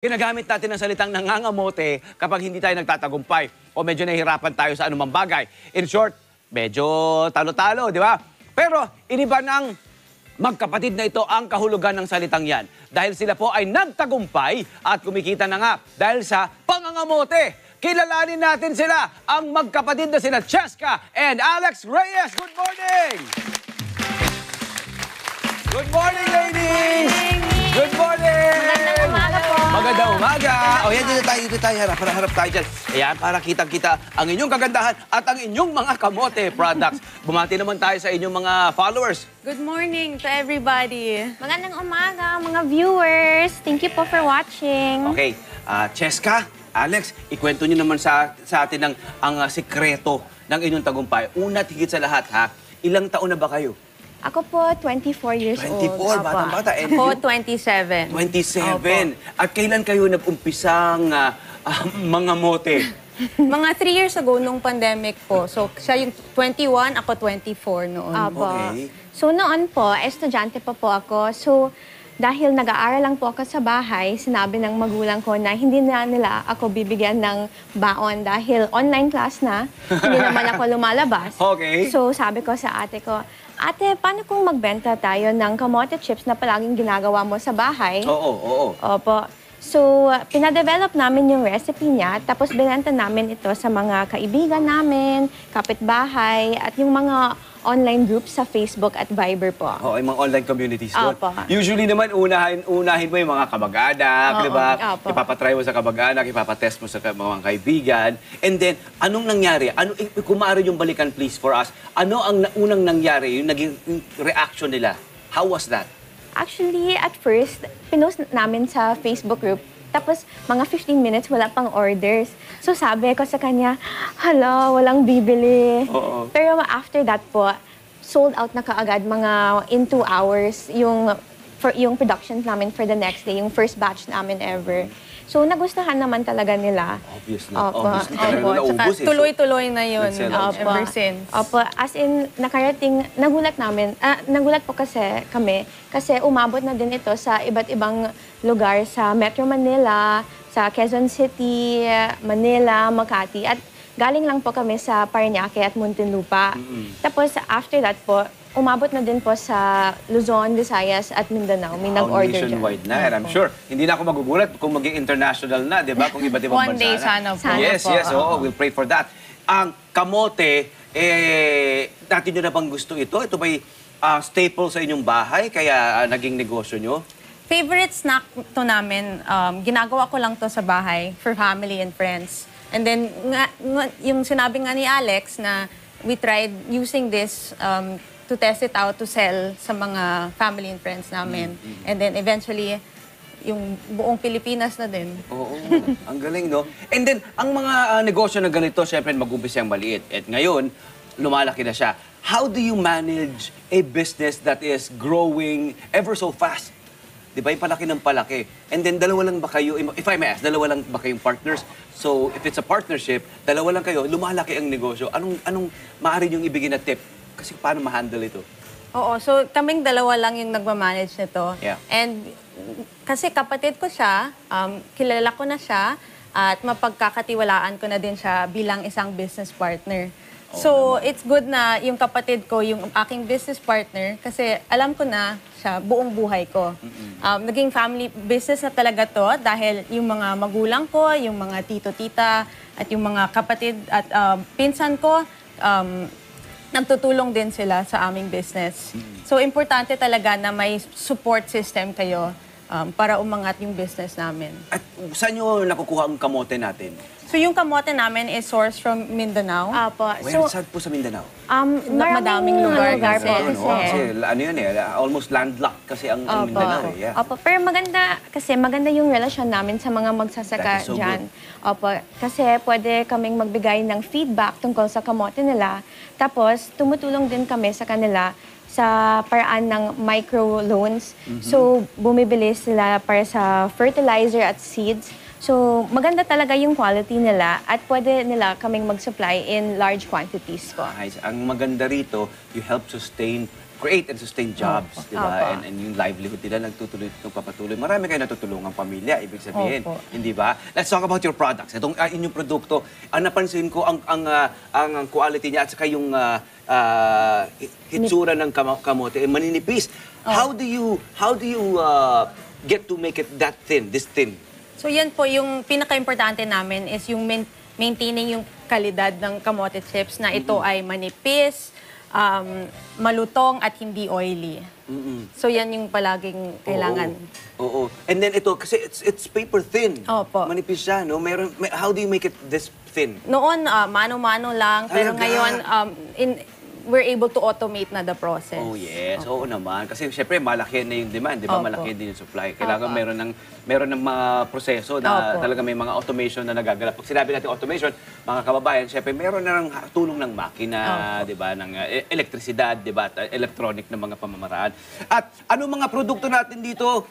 Ginagamit natin ang salitang nangangamote kapag hindi tayo nagtatagumpay o medyo nahihirapan tayo sa anumang bagay. In short, medyo talo-talo, di ba? Pero iniba ng magkapatid na ito ang kahulugan ng salitang yan. Dahil sila po ay nagtagumpay at kumikita na nga dahil sa pangangamote. Kilalanin natin sila, ang magkapatid na sila Cheska and Alex Reyes. Good morning! Good morning, ladies! Good morning! Magandang umaga po. Magandang umaga. O yan, dito tayo. Harap tayo dyan. Ayan, para kitang-kita ang inyong kagandahan at ang inyong mga kamote products. Bumati naman tayo sa inyong mga followers. Good morning to everybody. Magandang umaga, mga viewers. Thank you po for watching. Okay, Cheska, Alex, ikwento nyo naman sa atin ang sikreto ng inyong tagumpay. Una't higit sa lahat, ha? Ilang taon na ba kayo? Ako po, 24 years 24, old. batang-bata. And Ako, you? 27. 27. At kailan kayo nag-umpisang mga mote? Mga 3 years ago, nung pandemic po. So, siya yung 21, ako 24 noon. Apo. Okay. So noon po, estudyante pa po ako. So dahil nag-aaral lang po ako sa bahay, sinabi ng magulang ko na hindi na nila ako bibigyan ng baon dahil online class na. Hindi naman ako lumalabas. Okay. So sabi ko sa ate ko, ate, paano kung magbenta tayo ng kamote chips na palaging ginagawa mo sa bahay? Oo. Opo. So, pinadevelop namin yung recipe niya, tapos binenta namin ito sa mga kaibigan namin, kapitbahay, at yung mga online groups sa Facebook at Viber po. Oo, yung mga online communities doon. Opo. Usually naman, unahin mo yung mga kamag-anak, Oo, di ba? opo. Ipapatry mo sa kamag-anak, ipapatest mo sa mga kaibigan. And then, anong nangyari? Kung maaari yung balikan, please, for us. Ano ang unang nangyari, yung naging reaction nila? How was that? Actually, at first, pinost namin sa Facebook group. Tapos, mga 15 minutes, wala pang orders. So, sabi ko sa kanya, hala, walang bibili. Oo. Pero after that po, sold out na kaagad mga in 2 hours yung production namin for the next day, yung first batch namin ever. So, nagustuhan naman talaga nila. Obviously. Opo. Obviously, talaga Opo, naubos tsaka eh. tuloy-tuloy na yun Nag-sell out. ever since. Opo, as in, nakarating, nagulat po kami, kasi umabot na din ito sa iba't ibang lugar sa Metro Manila, sa Quezon City, Manila, Makati, at galing lang po kami sa Parañaque at Muntinlupa. Tapos, after that po, umabot na din po sa Luzon, Visayas at Mindanao. May nag-order dyan. Nationwide na. And I'm sure, hindi na ako magugulat kung maging international na, di ba? Kung iba't ibang One bansa day, na. sana po. Sana Yes, po. oo. We'll pray for that. Ang kamote, dati nyo na bang gusto ito? Ito ba'y staple sa inyong bahay, kaya naging negosyo nyo? Favorite snack to namin, ginagawa ko lang to sa bahay for family and friends. And then, yung sinabi nga ni Alex na we tried using this to test it out, to sell sa mga family and friends namin. And then eventually, yung buong Pilipinas na din. Oo, ang galing, no? And then, ang mga negosyo na ganito, syempre mag-umpisa yung maliit. At ngayon, lumalaki na siya. How do you manage a business that is growing ever so fast? Di ba, yung palaki ng palaki. And then, dalawa lang ba kayo, if I may ask, dalawa lang ba kayong partners? So, if it's a partnership, dalawa lang kayo, lumalaki ang negosyo. Anong maaari niyong ibigay na tip? Kasi paano ma-handle ito? Oo, so kaming dalawa lang yung nagmamanage nito. Yeah. And kasi kapatid ko siya, kilala ko na siya, at mapagkakatiwalaan ko na din siya bilang isang business partner. So, it's good na yung kapatid ko, yung aking business partner, kasi alam ko na siya buong buhay ko. Naging family business na talaga to dahil yung mga magulang ko, yung mga tito-tita, at yung mga kapatid at pinsan ko, nagtutulong din sila sa aming business. So, importante talaga na may support system kayo para umangat yung business namin. At saan nyo nakukuha ang kamote natin? So, yung kamote namin is sourced from Mindanao. Opo. Well, saan po sa Mindanao? Maraming madaming lugar po kasi. Kasi ano yun almost landlocked kasi ang Mindanao. Yeah. Opo, pero maganda yung relasyon namin sa mga magsasaka That is so dyan. Opo, kasi pwede kaming magbigay ng feedback tungkol sa kamote nila. Tapos, tumutulong din kami sa kanila sa paraan ng micro-loans. So, bumibili sila para sa fertilizer at seeds. So, maganda talaga yung quality nila at pwede nila kaming mag-supply in large quantities po. Ang maganda rito, you help sustain create and sustain jobs, di ba? Opo. And yung livelihood nila nagpapatuloy. Marami kayo natutulungang pamilya, ibig sabihin. Opo. Hindi ba? Let's talk about your products. Itong inyong produkto, ang napansin ko ang quality niya at saka yung hitsura ng kamote maninipis. How do you get to make it that thin, this thin? So yan po, yung pinaka-importante namin is yung maintaining yung kalidad ng kamote chips na ito ay manipis, malutong at hindi oily. So yan yung palaging kailangan. Oo. And then ito, kasi it's paper thin. Opo. Manipis siya, no? How do you make it this thin? Noon, mano-mano lang. Pero Talaga? ngayon, we're able to automate na the process. Oh yes, oo naman. Kasi syempre malaki na yung demand, di ba? Opo. Malaki din yung supply. Kailangan Opo. meron ng mga proseso na Opo. talaga may mga automation na nagaganap. Pag sinabi natin automation, mga kababayan, syempre meron na ng tulong ng makina, di ba? Ng elektrisidad, di ba? At electronic na mga pamamaraan. At ano mga produkto natin dito?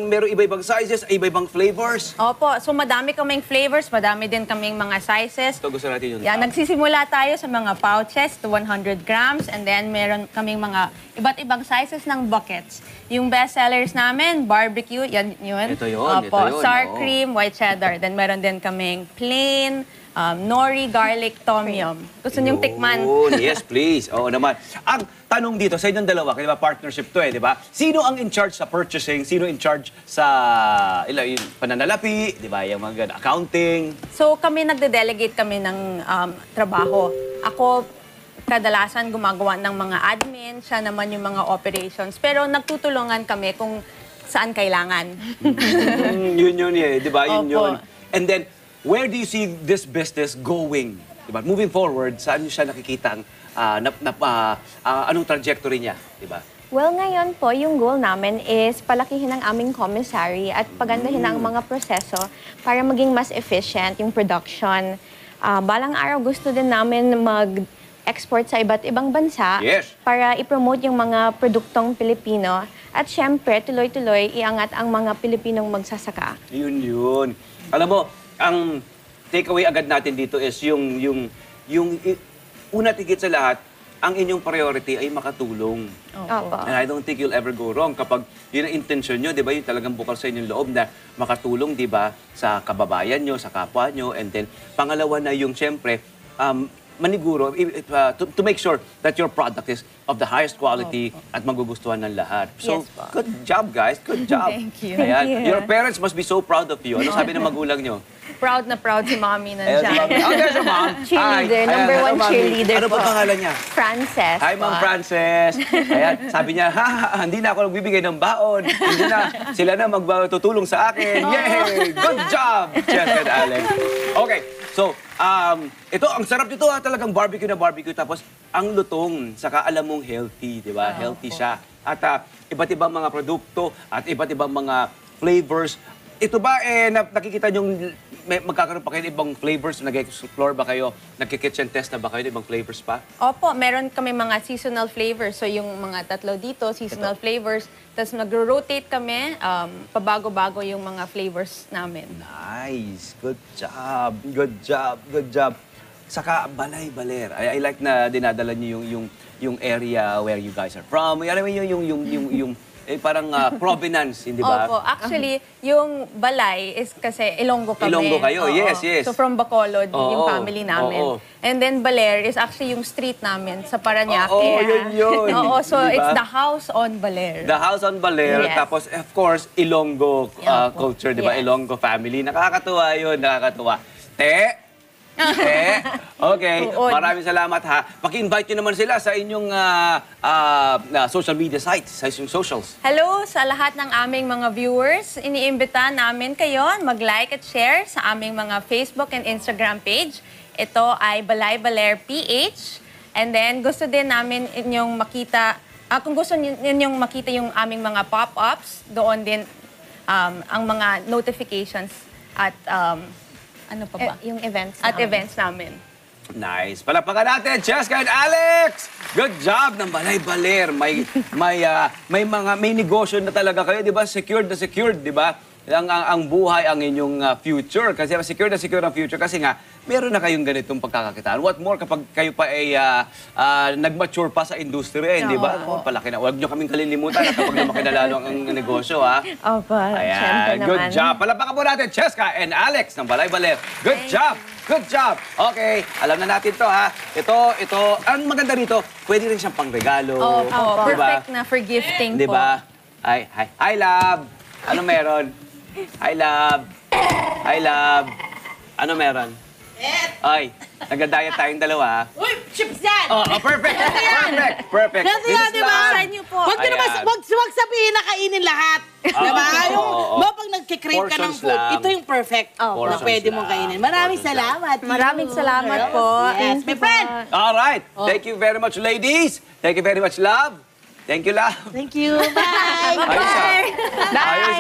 Meron iba-ibang sizes, iba-ibang flavors. Opo, so madami kaming flavors, madami din kaming mga sizes. Ito gusto natin yung Yan, nagsisimula tayo sa mga pouches to 100 grams and then meron kaming mga iba't ibang sizes ng buckets. Yung best sellers namin, barbecue, yan yun. Ito yun, Opo, ito yun, sour oo. cream, white cheddar. Then meron din kaming plain, nori, garlic, tom yum. Gusto niyong tikman? Yun, yes, please. Oo naman. Ang tanong dito sa inyong dalawa, kasi partnership to di ba? Sino ang in charge sa purchasing? Sino in charge sa yung pananalapi, di ba? Yung mga accounting. So kami nagde-delegate kami ng trabaho. Ako, kadalasan gumagawa ng mga admin, siya naman yung mga operations. Pero nagtutulungan kami kung saan kailangan. Yun di ba? Yun Opo. yun. And then, where do you see this business going? Di ba? Moving forward, saan niyo siya nakikita anong trajectory niya? Di ba? Well, ngayon po, yung goal namin is palakihin ang aming commissary at pagandahin ang mga proseso para maging mas efficient yung production. Balang araw gusto din namin mag-export sa iba't ibang bansa Yes. para i-promote yung mga produktong Pilipino at syempre, tuloy-tuloy iangat ang mga Pilipinong magsasaka. Yun. Alam mo, ang takeaway agad natin dito is una tigit sa lahat, ang inyong priority ay makatulong. Opo. And I don't think you'll ever go wrong kapag yun ang intention nyo, di ba? Yung talagang bukal sa inyong loob na makatulong, di ba? Sa kababayan nyo, sa kapwa nyo. And then, pangalawa na yung, syempre, maniguro, to make sure that your product is of the highest quality at magugustuhan ng lahat. So, Yes po. good job, guys. Good job. Thank you. Ayan. Thank you. Your parents must be so proud of you. Ano sabi ng magulang nyo? Proud na proud si Mommy Ayan, si nandiyan. Ma'am. Oh, there's a mom. Cheerleader, Hi. number Ayan, one hello, Ma'am. cheerleader Ano po. po pangalan niya? Frances Hi, Ma'am po. Frances. Ayan, sabi niya, hindi na ako nagbibigay ng baon. Hindi na, sila na magtutulong sa akin. Yay! Good job, Chef and Alex. Okay, so, ito, ang sarap nito talagang barbecue na barbecue. Tapos, ang lutong, saka alam mong healthy, di ba? Healthy siya. At iba't ibang mga produkto at iba't ibang mga flavors. Ito ba, nakikita niyong magkakaroon pa kayo ng ibang flavors? Nag-explore ba kayo? Nagki-kitchen test na ba kayo ng ibang flavors pa? Opo, meron kami mga seasonal flavors. So yung mga tatlo dito, seasonal flavors. Tapos nagro-rotate kami, pabago-bago yung mga flavors namin. Nice. Good job. Good job. Good job. Saka balay-baler. I like na dinadala niyo yung area where you guys are from. Alam mo yung parang provenance, hindi ba? Opo, actually, yung balay is kasi Ilonggo kami. Ilonggo kayo, Oo. yes, yes. So from Bacolod, yung Oo, family namin. oo. And then Baler is actually yung street namin sa Parañaque. Oo, yun. Oo, so Di ba? it's the house on Baler. The house on Baler, Yes. tapos of course, Ilonggo Yeah, po. culture, di ba? Yes. Ilonggo family. Nakakatuwa yun, nakakatuwa. Okay, Tuod. maraming salamat ha. Paki-invite nyo naman sila sa inyong social media sites, sa inyong socials. Hello sa lahat ng aming mga viewers. Iniimbita namin kayo mag-like at share sa aming mga Facebook and Instagram page. Ito ay Balay Baler PH. And then gusto din namin inyong makita, kung gusto ninyong makita yung aming mga pop-ups, doon din ang mga notifications at ano pa ba? Yung events At namin. events namin. Nice. Palapakan natin, Cheska and Alex! Good job ng Balay Baler. May negosyo na talaga kayo, di ba? Secured na secured, di ba? ang buhay ang inyong future. Kasi secure na secure ang future kasi nga, meron na kayong ganitong pagkakakitaan. What more kapag kayo pa ay nag-mature pa sa industriya, di ba? Oh, palaki na. Huwag nyo kaming kalilimutan na kapag lumaki na lalo ang negosyo, ha? Opo, syempre Ayan, good naman. job. Palapakan po natin, Cheska and Alex ng Balay Baler. Good job! Good job! Okay, alam na natin to, ha? Ito, ang maganda rito, pwede rin siyang pangregalo. Opo, Di ba? perfect na for gifting Di po. ba? Hi, love! Ano meron? Hi, love! Hi, love! Ano meron? Ay, nag-diet tayong dalawa. Uy, chips yan! Perfect! Perfect! Ganito This yan, is di ba? love. Sa inyo po. Huwag nyo naman, Ayan. wag sabihin na kainin lahat. Di ba? Yung, pag nagkikrave ka ng Portions food, lang. ito yung perfect na Portions pwede mong lang. kainin. Maraming Portions salamat. Maraming salamat po. Yes, my friend. All right. Thank you very much, ladies. Thank you very much, love. Thank you, love. Thank you. Bye. Ayos, ah. Ayos, ah.